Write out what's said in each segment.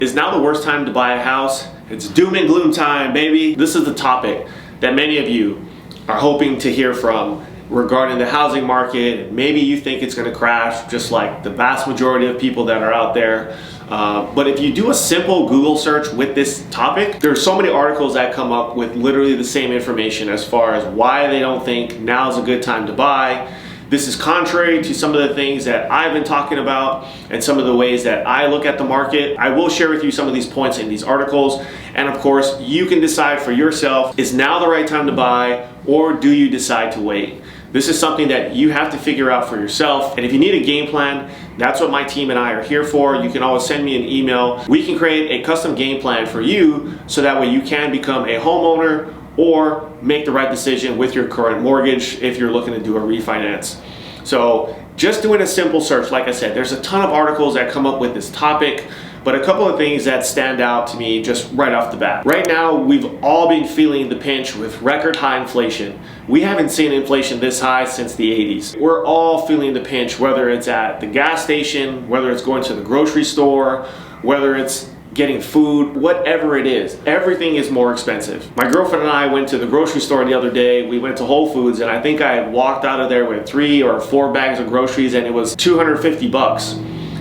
Is now the worst time to buy a house? It's doom and gloom time, baby. This is the topic that many of you are hoping to hear from regarding the housing market. Maybe you think it's gonna crash just like the vast majority of people that are out there. But if you do a simple Google search with this topic, there's so many articles that come up with literally the same information as far as why they don't think now is a good time to buy. This is contrary to some of the things that I've been talking about and some of the ways that I look at the market. I will share with you some of these points in these articles. And of course, you can decide for yourself, is now the right time to buy or do you decide to wait? This is something that you have to figure out for yourself. And if you need a game plan, that's what my team and I are here for. You can always send me an email. We can create a custom game plan for you so that way you can become a homeowner or make the right decision with your current mortgage if you're looking to do a refinance. So just doing a simple search, like I said, there's a ton of articles that come up with this topic, but a couple of things that stand out to me just right off the bat. Right now, we've all been feeling the pinch with record high inflation. We haven't seen inflation this high since the 80s. We're all feeling the pinch, whether it's at the gas station, whether it's going to the grocery store, whether it's getting food, whatever it is, everything is more expensive. My girlfriend and I went to the grocery store the other day. We went to Whole Foods and I think I had walked out of there with 3 or 4 bags of groceries and it was 250 bucks.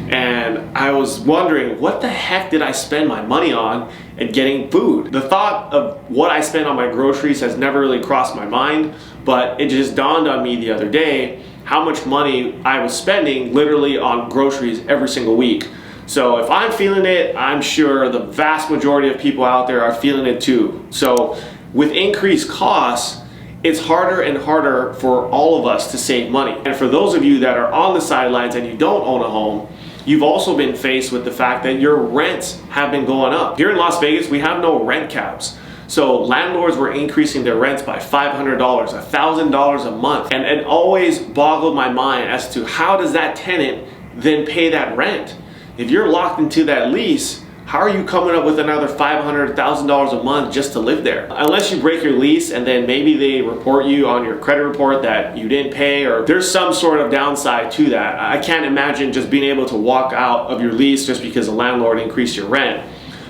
And I was wondering, what the heck did I spend my money on at getting food? The thought of what I spent on my groceries has never really crossed my mind, but it just dawned on me the other day how much money I was spending literally on groceries every single week. So if I'm feeling it, I'm sure the vast majority of people out there are feeling it too. So with increased costs, it's harder and harder for all of us to save money. And for those of you that are on the sidelines and you don't own a home, you've also been faced with the fact that your rents have been going up. Here in Las Vegas, we have no rent caps. So landlords were increasing their rents by $500, $1,000 a month. And it always boggled my mind as to how does that tenant then pay that rent? If you're locked into that lease, how are you coming up with another $500, $1,000 a month just to live there? Unless you break your lease and then maybe they report you on your credit report that you didn't pay, or there's some sort of downside to that. I can't imagine just being able to walk out of your lease just because the landlord increased your rent.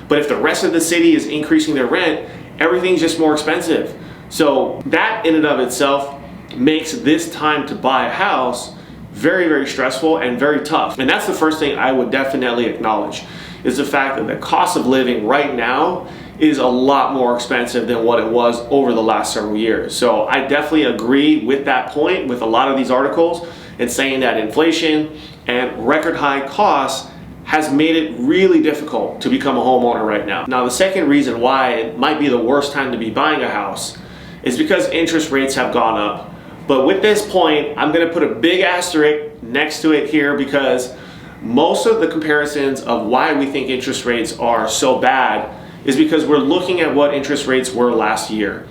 But if the rest of the city is increasing their rent, everything's just more expensive. So that in and of itself makes this time to buy a house very, very stressful and very tough. And that's the first thing I would definitely acknowledge, is the fact that the cost of living right now is a lot more expensive than what it was over the last several years. So I definitely agree with that point with a lot of these articles and saying that inflation and record high costs has made it really difficult to become a homeowner right now. Now, the second reason why it might be the worst time to be buying a house is because interest rates have gone up. But with this point, I'm gonna put a big asterisk next to it here because most of the comparisons of why we think interest rates are so bad is because we're looking at what interest rates were last year.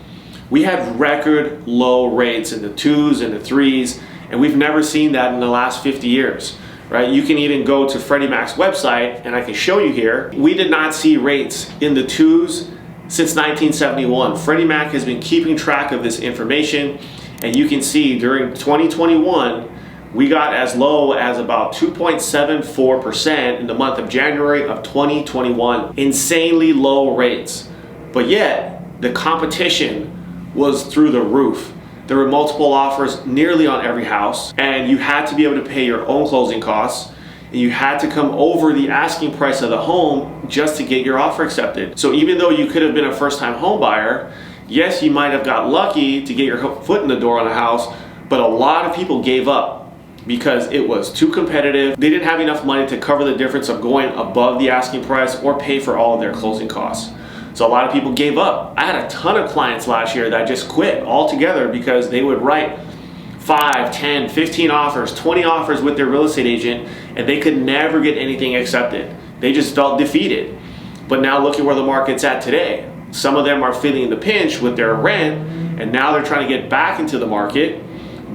We had record low rates in the 2s and the 3s, and we've never seen that in the last 50 years, right? You can even go to Freddie Mac's website, and I can show you here. We did not see rates in the 2s since 1971. Freddie Mac has been keeping track of this information, and you can see during 2021, we got as low as about 2.74% in the month of January of 2021. Insanely low rates. But yet, the competition was through the roof. There were multiple offers nearly on every house, and you had to be able to pay your own closing costs, and you had to come over the asking price of the home just to get your offer accepted. So even though you could have been a first-time home buyer, yes, you might have got lucky to get your foot in the door on a house, but a lot of people gave up because it was too competitive. They didn't have enough money to cover the difference of going above the asking price or pay for all of their closing costs. So a lot of people gave up. I had a ton of clients last year that just quit altogether because they would write 5, 10, 15 offers, 20 offers with their real estate agent, and they could never get anything accepted. They just felt defeated. But now look at where the market's at today. Some of them are feeling the pinch with their rent, and now they're trying to get back into the market.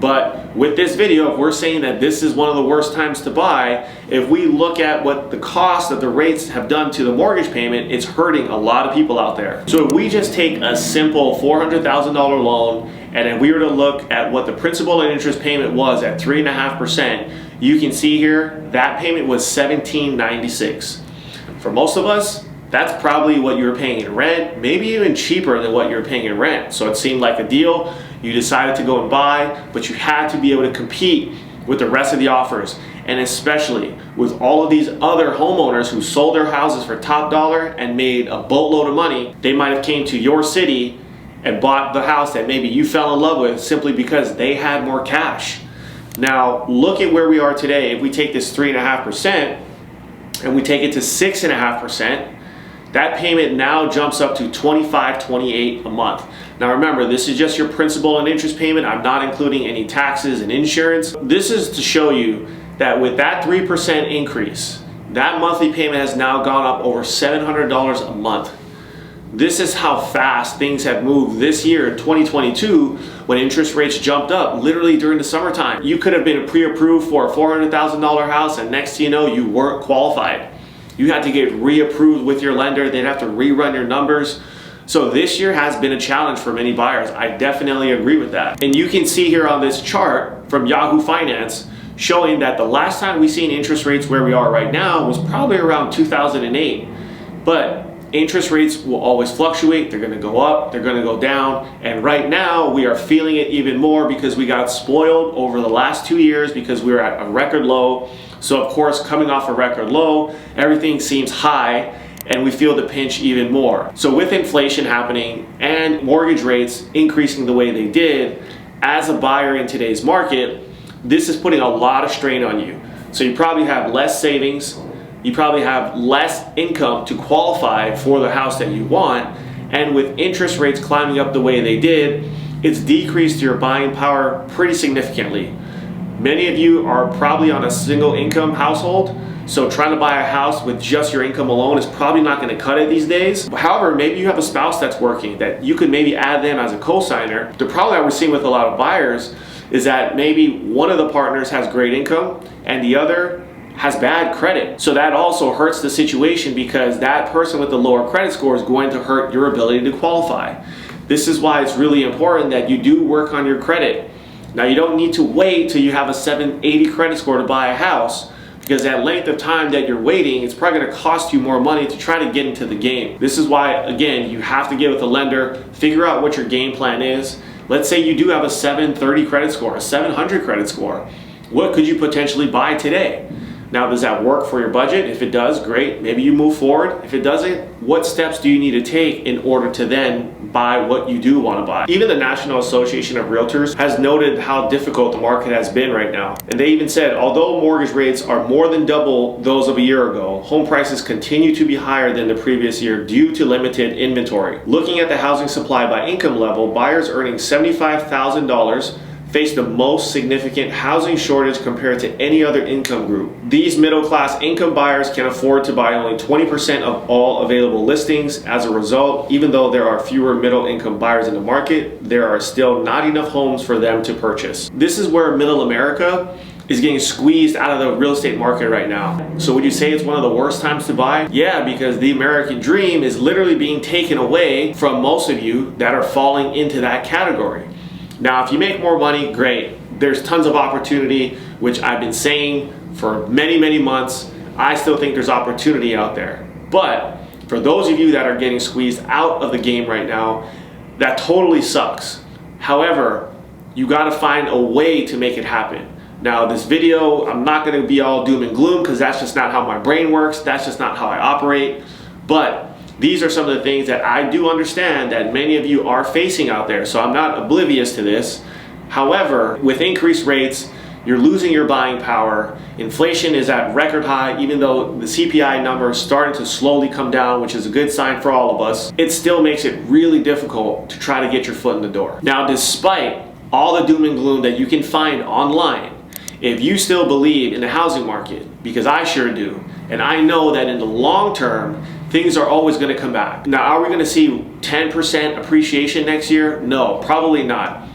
But with this video, if we're saying that this is one of the worst times to buy, if we look at what the cost of the rates have done to the mortgage payment, it's hurting a lot of people out there. So if we just take a simple $400,000 loan, and if we were to look at what the principal and interest payment was at 3.5%, you can see here that payment was $1,796. For most of us, that's probably what you were paying in rent, maybe even cheaper than what you were paying in rent. So it seemed like a deal. You decided to go and buy, but you had to be able to compete with the rest of the offers. And especially with all of these other homeowners who sold their houses for top dollar and made a boatload of money, they might have came to your city and bought the house that maybe you fell in love with simply because they had more cash. Now, look at where we are today. If we take this 3.5% and we take it to 6.5%, that payment now jumps up to $25-28 a month. Now remember, this is just your principal and interest payment. I'm not including any taxes and insurance. This is to show you that with that 3% increase, that monthly payment has now gone up over $700 a month. This is how fast things have moved this year in 2022 when interest rates jumped up literally during the summertime. You could have been pre-approved for a $400,000 house and next thing you know, you weren't qualified. You had to get reapproved with your lender. They'd have to rerun your numbers. So this year has been a challenge for many buyers. I definitely agree with that. And you can see here on this chart from Yahoo Finance showing that the last time we seen interest rates where we are right now was probably around 2008. But interest rates will always fluctuate. They're gonna go up, they're gonna go down. And right now we are feeling it even more because we got spoiled over the last 2 years because we were at a record low. So of course, coming off a record low, everything seems high and we feel the pinch even more. So with inflation happening and mortgage rates increasing the way they did, as a buyer in today's market, this is putting a lot of strain on you. So you probably have less savings, you probably have less income to qualify for the house that you want, and with interest rates climbing up the way they did, it's decreased your buying power pretty significantly. Many of you are probably on a single income household, so trying to buy a house with just your income alone is probably not going to cut it these days. However, maybe you have a spouse that's working that you could maybe add them as a co-signer. The problem that we're seeing with a lot of buyers is that maybe one of the partners has great income and the other has bad credit. So that also hurts the situation because that person with the lower credit score is going to hurt your ability to qualify. This is why it's really important that you do work on your credit. Now you don't need to wait till you have a 780 credit score to buy a house, because that length of time that you're waiting, it's probably going to cost you more money to try to get into the game. This is why, again, you have to get with a lender, figure out what your game plan is. Let's say you do have a 730 credit score, a 700 credit score. What could you potentially buy today? Now, does that work for your budget? If it does, great. Maybe you move forward. If it doesn't, what steps do you need to take in order to then buy what you do want to buy? Even the National Association of Realtors has noted how difficult the market has been right now. And they even said, although mortgage rates are more than double those of a year ago, home prices continue to be higher than the previous year due to limited inventory. Looking at the housing supply by income level, buyers earning $75,000 face the most significant housing shortage compared to any other income group. These middle-class income buyers can afford to buy only 20% of all available listings. As a result, even though there are fewer middle-income buyers in the market, there are still not enough homes for them to purchase. This is where middle America is getting squeezed out of the real estate market right now. So would you say it's one of the worst times to buy? Yeah, because the American dream is literally being taken away from most of you that are falling into that category. Now, if you make more money, great. There's tons of opportunity, which I've been saying for many, many months. I still think there's opportunity out there. But for those of you that are getting squeezed out of the game right now, that totally sucks. However, you gotta find a way to make it happen. Now, this video, I'm not gonna be all doom and gloom because that's just not how my brain works. That's just not how I operate. But these are some of the things that I do understand that many of you are facing out there, so I'm not oblivious to this. However, with increased rates, you're losing your buying power. Inflation is at record high, even though the CPI number is starting to slowly come down, which is a good sign for all of us. It still makes it really difficult to try to get your foot in the door. Now, despite all the doom and gloom that you can find online, if you still believe in the housing market, because I sure do, and I know that in the long term, things are always going to come back. Now, are we going to see 10% appreciation next year? No, probably not.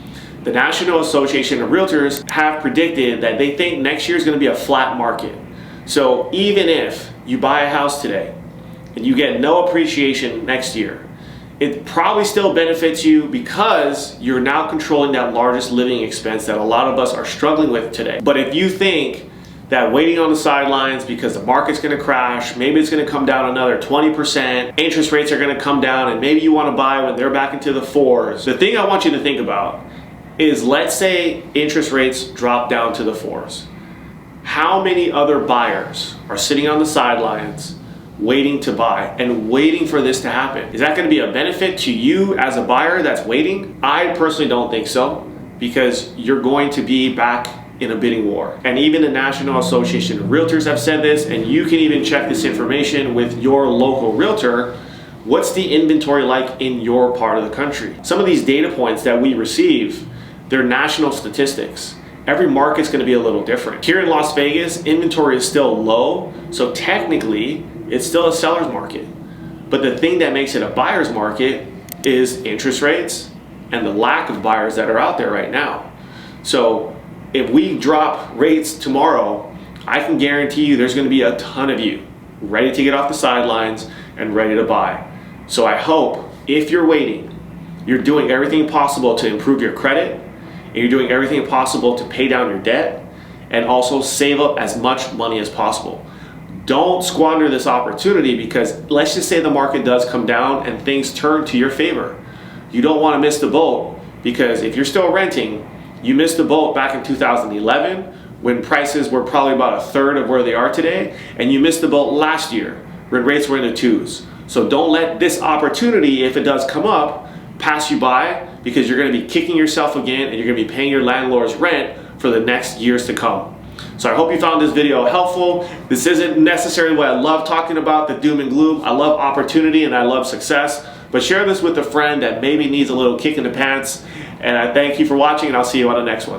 The National Association of Realtors have predicted that they think next year is going to be a flat market. So even if you buy a house today and you get no appreciation next year, it probably still benefits you because you're now controlling that largest living expense that a lot of us are struggling with today. But if you think that waiting on the sidelines because the market's going to crash, maybe it's going to come down another 20%, interest rates are going to come down, and maybe you want to buy when they're back into the 4s. The thing I want you to think about is, let's say interest rates drop down to the 4s. How many other buyers are sitting on the sidelines waiting to buy and waiting for this to happen? Is that going to be a benefit to you as a buyer that's waiting? I personally don't think so, because you're going to be back in a bidding war. And even the National Association of Realtors have said this, and you can even check this information with your local realtor. What's the inventory like in your part of the country? Some of these data points that we receive, they're national statistics. Every market's going to be a little different. Here in Las Vegas, inventory is still low, so technically it's still a seller's market. But the thing that makes it a buyer's market is interest rates and the lack of buyers that are out there right now. So if we drop rates tomorrow, I can guarantee you there's going to be a ton of you ready to get off the sidelines and ready to buy. So I hope, if you're waiting, you're doing everything possible to improve your credit, and you're doing everything possible to pay down your debt, and also save up as much money as possible. Don't squander this opportunity, because let's just say the market does come down and things turn to your favor. You don't want to miss the boat, because if you're still renting, you missed the boat back in 2011 when prices were probably about a third of where they are today, and you missed the boat last year when rates were in the 2s. So don't let this opportunity, if it does come up, pass you by, because you're going to be kicking yourself again and you're going to be paying your landlord's rent for the next years to come. So I hope you found this video helpful. This isn't necessarily what I love talking about, the doom and gloom. I love opportunity and I love success, but share this with a friend that maybe needs a little kick in the pants. And I thank you for watching, and I'll see you on the next one.